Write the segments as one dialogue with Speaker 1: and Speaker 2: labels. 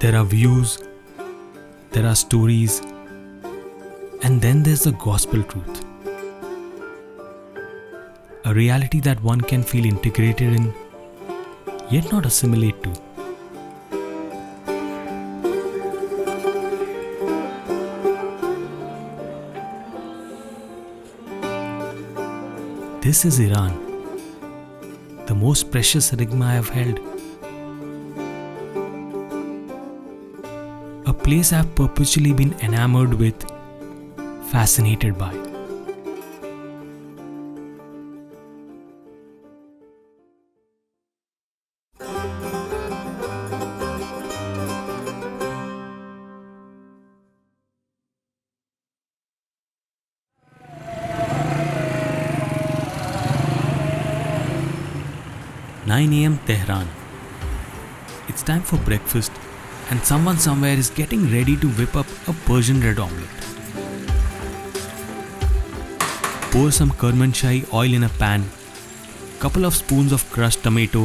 Speaker 1: There are views, there are stories, and then there's the gospel truth. A reality that one can feel integrated in, yet not assimilate to. This is Iran, the most precious enigma I have held. A place I have perpetually been enamored with, fascinated by. "9 a.m. Tehran. It's time for breakfast and someone somewhere is getting ready to whip up a Persian red omelette. Pour some Kermanshah oil in a pan, couple of spoons of crushed tomato,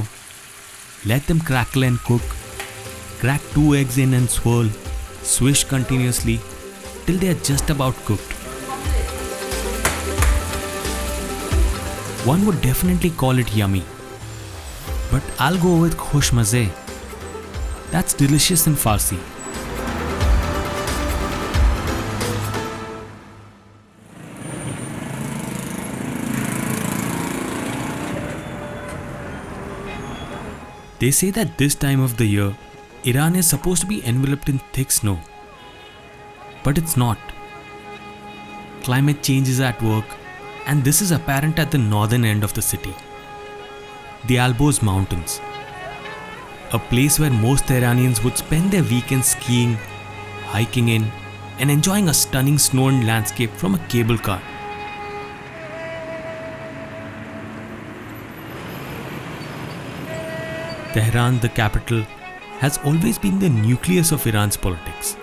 Speaker 1: let them crackle and cook, crack 2 eggs in and swirl, swish continuously till they are just about cooked. One would definitely call it yummy, but I'll go with khoshmazeh. That's delicious in Farsi. They say that this time of the year, Iran is supposed to be enveloped in thick snow. But it's not. Climate change is at work, and this is apparent at the northern end of the city, the Alborz Mountains. A place where most Iranians would spend their weekends skiing, hiking in, and enjoying a stunning snow-and landscape from a cable car. Tehran, the capital, has always been the nucleus of Iran's politics,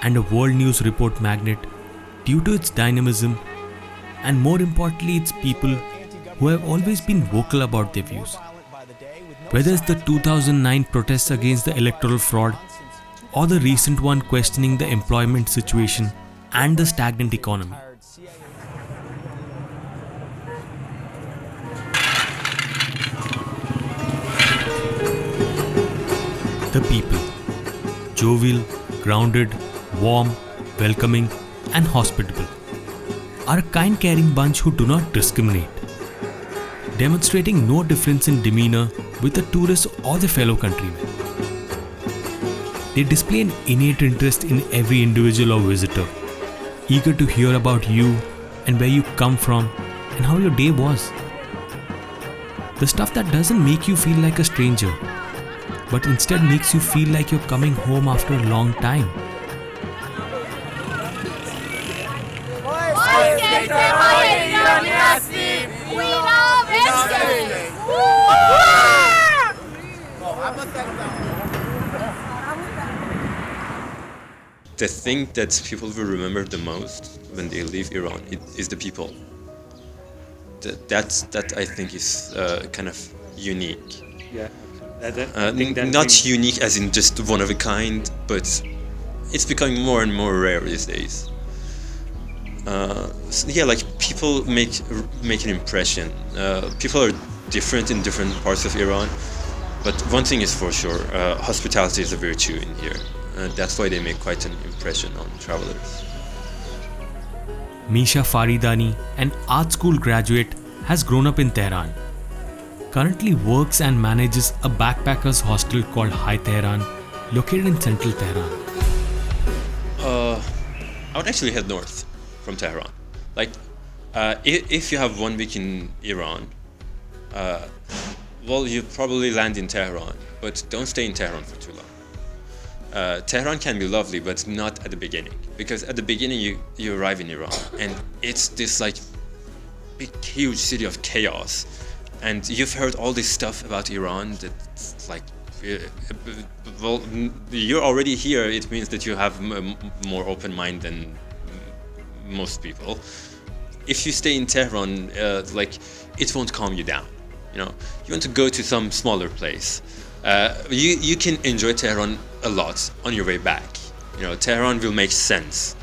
Speaker 1: and a world news report magnet due to its dynamism and, more importantly, its people who have always been vocal about their views. Whether it's the 2009 protests against the electoral fraud or the recent one questioning the employment situation and the stagnant economy. The people, jovial, grounded, warm, welcoming, and hospitable, are a kind, caring bunch who do not discriminate, demonstrating no difference in demeanor with the tourist or their fellow countrymen. They display an innate interest in every individual or visitor, eager to hear about you and where you come from and how your day was. The stuff that doesn't make you feel like a stranger, but instead makes you feel like you're coming home after a long time.
Speaker 2: The thing that people will remember the most when they leave Iran is the people. That I think is kind of unique.
Speaker 3: Yeah.
Speaker 2: Not unique as in just one of a kind, but it's becoming more and more rare these days. So yeah, like people make an impression. People are different in different parts of Iran, but one thing is for sure, hospitality is a virtue in here. That's why they make quite an impression on travelers.
Speaker 1: Misha Faridani, an art school graduate, has grown up in Tehran. Currently works and manages a backpackers hostel called High Tehran, located in central Tehran.
Speaker 2: I would actually head north from Tehran. Like, if you have 1 week in Iran, well, you probably land in Tehran, but don't stay in Tehran for too long. Tehran can be lovely, but not at the beginning, because at the beginning you arrive in Iran, and it's this like big, huge city of chaos. And you've heard all this stuff about Iran that's like, well, you're already here. It means that you have more open mind than most people. If you stay in Tehran, like, it won't calm you down. You know, you want to go to some smaller place. You can enjoy Tehran a lot on your way back. Tehran will make sense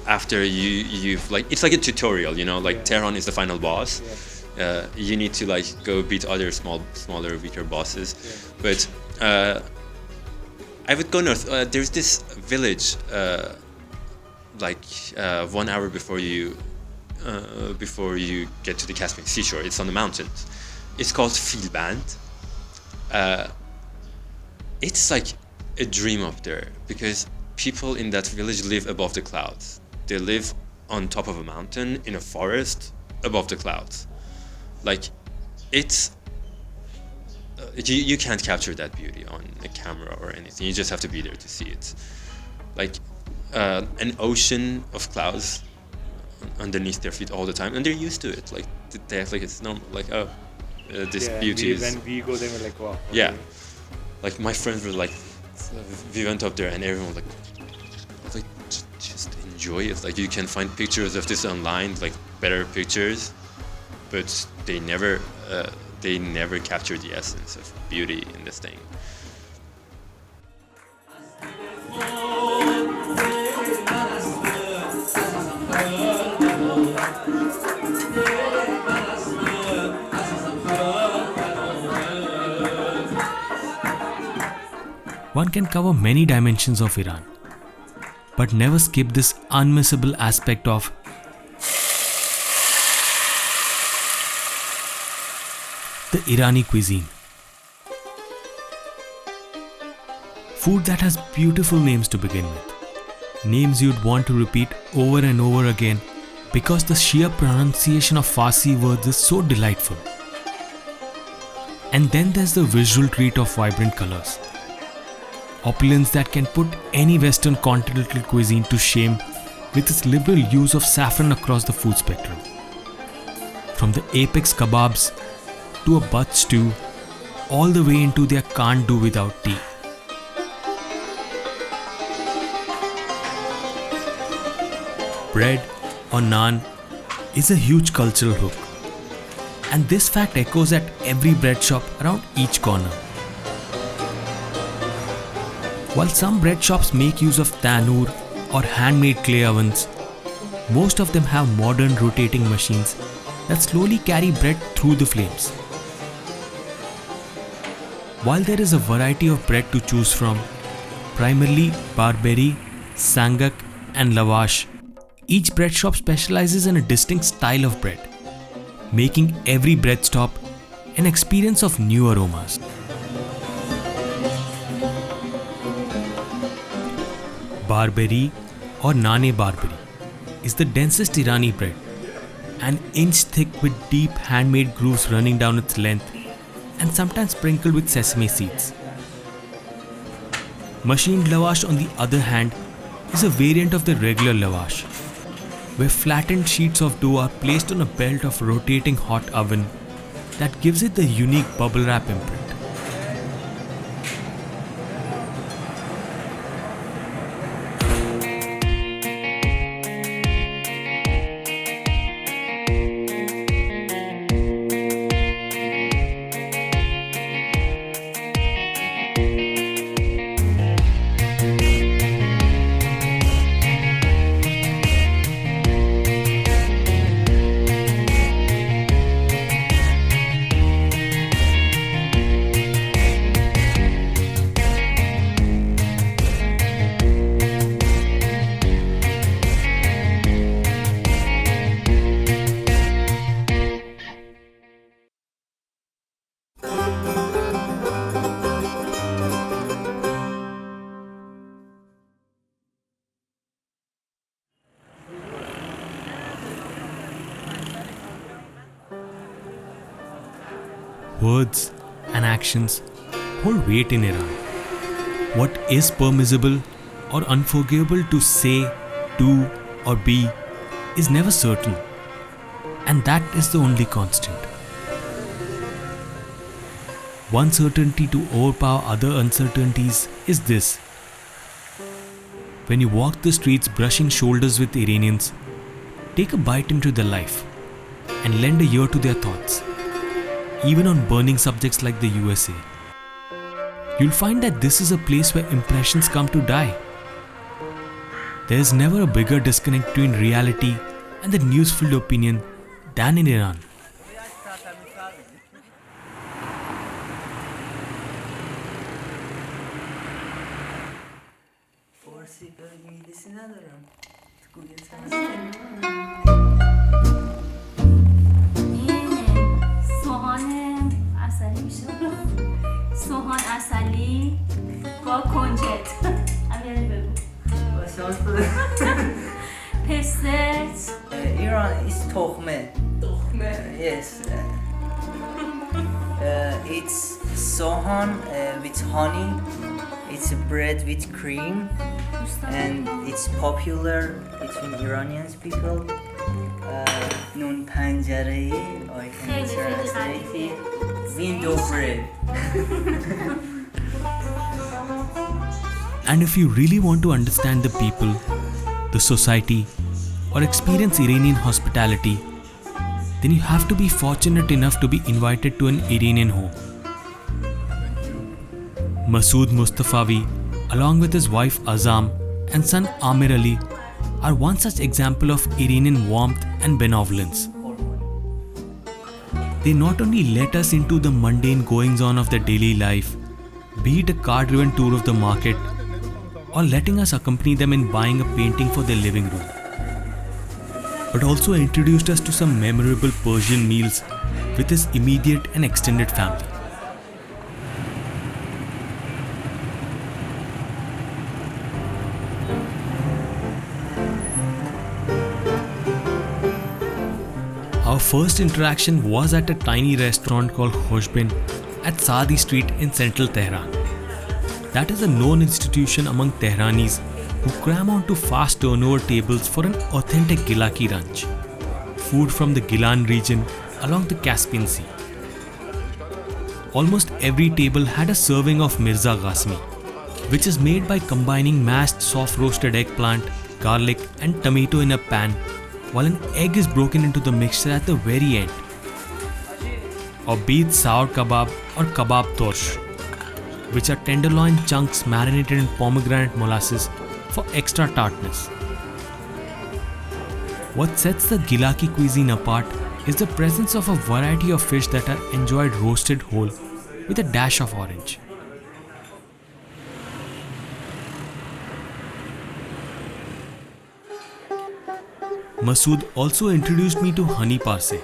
Speaker 2: after you've like, it's like a tutorial. Like Tehran is the final boss. You need to like go beat other smaller, weaker bosses. But I would go north. There's this village, 1 hour before you get to the Caspian seashore. It's on the mountains. It's called Filband. It's like a dream up there because people in that village live above the clouds. They live on top of a mountain in a forest above the clouds. Like, it's you can't capture that beauty on a camera or anything. You just have to be there to see it. Like an ocean of clouds underneath their feet all the time, and they're used to it. Like they have like, it's normal. Like, this beauty is.
Speaker 3: When we go there, we're like, wow. Okay.
Speaker 2: Yeah, like my friends were like, we went up there and everyone was like just enjoy it. Like, you can find pictures of this online, like better pictures, but they never capture the essence of beauty in this thing.
Speaker 1: One can cover many dimensions of Iran, but never skip this unmissable aspect of the Irani cuisine. Food that has beautiful names to begin with. Names you'd want to repeat over and over again because the sheer pronunciation of Farsi words is so delightful. And then there's the visual treat of vibrant colors. Opulence that can put any Western continental cuisine to shame with its liberal use of saffron across the food spectrum. From the apex kebabs to a butt stew, all the way into their can't do without tea. Bread or naan is a huge cultural hook, and this fact echoes at every bread shop around each corner. While some bread shops make use of tandoor or handmade clay ovens, most of them have modern rotating machines that slowly carry bread through the flames. While there is a variety of bread to choose from, primarily barberi, sangak and lavash, each bread shop specializes in a distinct style of bread, making every bread stop an experience of new aromas. Barberi or Nane Barberi is the densest Irani bread, an inch thick with deep handmade grooves running down its length and sometimes sprinkled with sesame seeds. Machined lavash, on the other hand, is a variant of the regular lavash, where flattened sheets of dough are placed on a belt of rotating hot oven that gives it the unique bubble wrap imprint. Words and actions hold weight in Iran. What is permissible or unforgivable to say, do, or be is never certain, and that is the only constant. One certainty to overpower other uncertainties is this: when you walk the streets brushing shoulders with Iranians, take a bite into their life and lend a ear to their thoughts, even on burning subjects like the USA. you'll find that this is a place where impressions come to die. There is never a bigger disconnect between reality and the news-filled opinion than in Iran.
Speaker 3: سوهان عسلی با کنجد امیرعلی بگو پستت
Speaker 4: Iran is tohme. Yes. It's sohan with honey. It's bread with cream, and it's popular between Iranian people. Noon panjare, I can translate it. Window bread.
Speaker 1: And if you really want to understand the people, the society, or experience Iranian hospitality, then you have to be fortunate enough to be invited to an Iranian home. Masood Mustafavi, along with his wife Azam and son Amir Ali, are one such example of Iranian warmth and benevolence. They not only let us into the mundane goings-on of their daily life, be it a car-driven tour of the market, or letting us accompany them in buying a painting for their living room, but also introduced us to some memorable Persian meals with his immediate and extended family. Our first interaction was at a tiny restaurant called Hoshbin at Saadi Street in central Tehran. That is a known institution among Tehranis who cram onto fast turnover tables for an authentic Gilaki lunch, food from the Gilan region along the Caspian Sea. Almost every table had a serving of Mirza Ghasmi, which is made by combining mashed soft roasted eggplant, garlic and tomato in a pan, while an egg is broken into the mixture at the very end. Or be it sour kebab or kebab torsh, which are tenderloin chunks marinated in pomegranate molasses for extra tartness. What sets the Gilaki cuisine apart is the presence of a variety of fish that are enjoyed roasted whole with a dash of orange. Masood also introduced me to Honey Parse,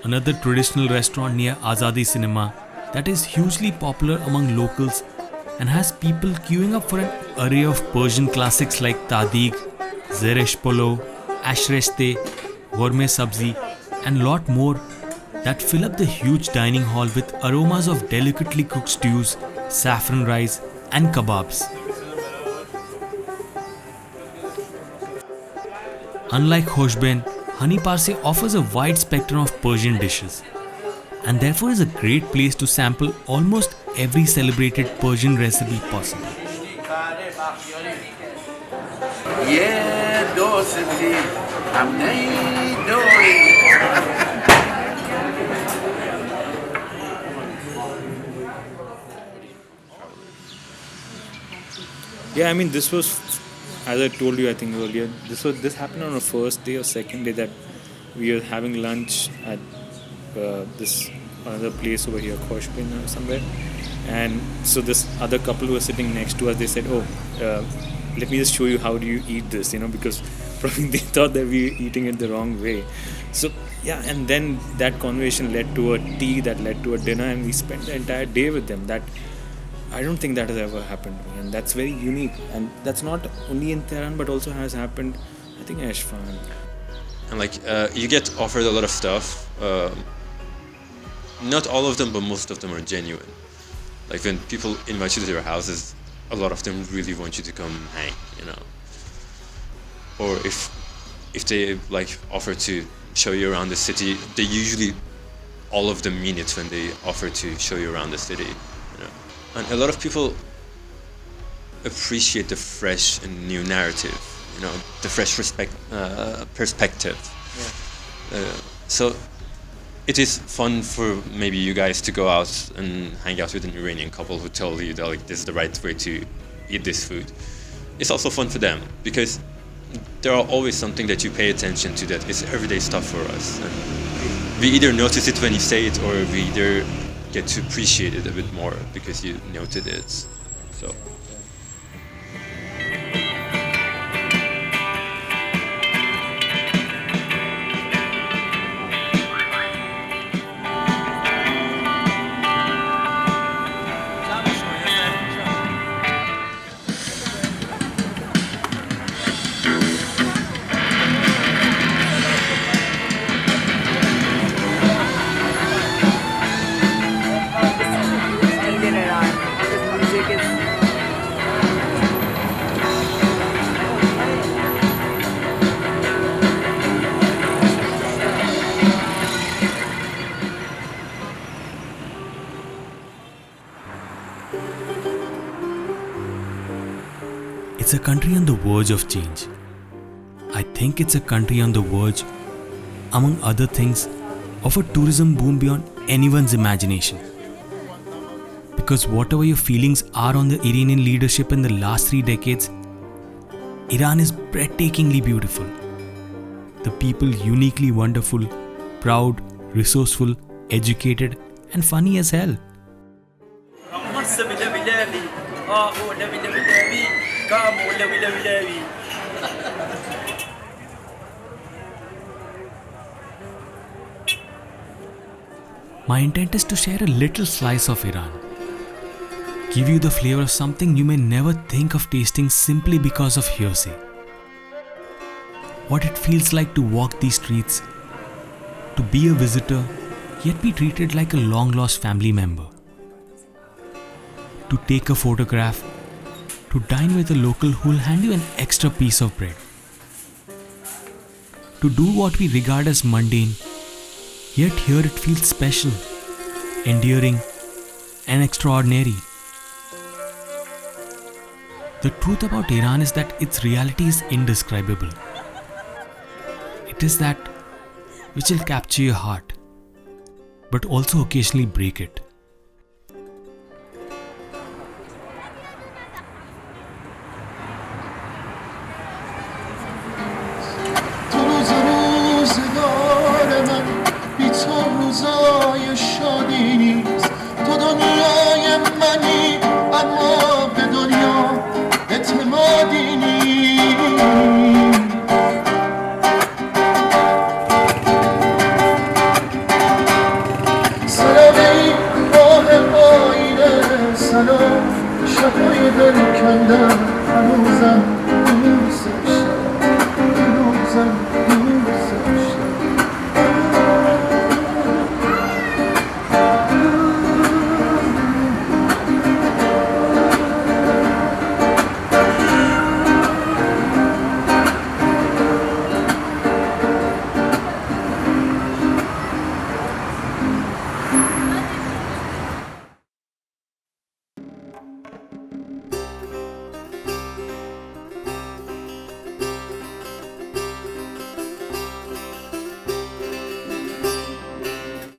Speaker 1: another traditional restaurant near Azadi Cinema that is hugely popular among locals and has people queuing up for an array of Persian classics like Tadig, Zeresh Polo, Ashreste, Gourmet Sabzi and lot more that fill up the huge dining hall with aromas of delicately cooked stews, saffron rice and kebabs. Unlike Hoshben, Honey Parse offers a wide spectrum of Persian dishes and therefore is a great place to sample almost every celebrated Persian recipe possible.
Speaker 5: Yeah, I mean, this was, as I told you, I think earlier, this happened on a first day or second day that we were having lunch at this another place over here, Khoshbin or somewhere. And so this other couple who were sitting next to us, they said, let me just show you how do you eat this, because probably they thought that we were eating it the wrong way. So yeah, and then that conversation led to a tea that led to a dinner, and we spent the entire day with them. That I don't think that has ever happened to me, and that's very unique. And that's not only in Tehran, but also has happened, I think, in Ashfan.
Speaker 2: And you get offered a lot of stuff. Not all of them, but most of them are genuine. Like when people invite you to their houses, a lot of them really want you to come hang, Or if they offer to show you around the city, they usually, all of them mean it when they offer to show you around the city, And a lot of people appreciate the fresh and new narrative, the fresh perspective.
Speaker 5: Yeah.
Speaker 2: So it is fun for maybe you guys to go out and hang out with an Iranian couple who tell you that like this is the right way to eat this food. It's also fun for them because there are always something that you pay attention to that is everyday stuff for us. And we either notice it when you say it, or we either get to appreciate it a bit more because you noted it. So.
Speaker 1: It's a country on the verge of change. I think it's a country on the verge, among other things, of a tourism boom beyond anyone's imagination. Because whatever your feelings are on the Iranian leadership in the last 3 decades, Iran is breathtakingly beautiful. The people uniquely wonderful, proud, resourceful, educated, and funny as hell. My intent is to share a little slice of Iran. Give you the flavor of something you may never think of tasting simply because of hearsay. What it feels like to walk these streets, to be a visitor, yet be treated like a long-lost family member. To take a photograph, to dine with a local who'll hand you an extra piece of bread. To do what we regard as mundane, yet here it feels special, endearing, and extraordinary. The truth about Iran is that its reality is indescribable. It is that which will capture your heart, but also occasionally break it.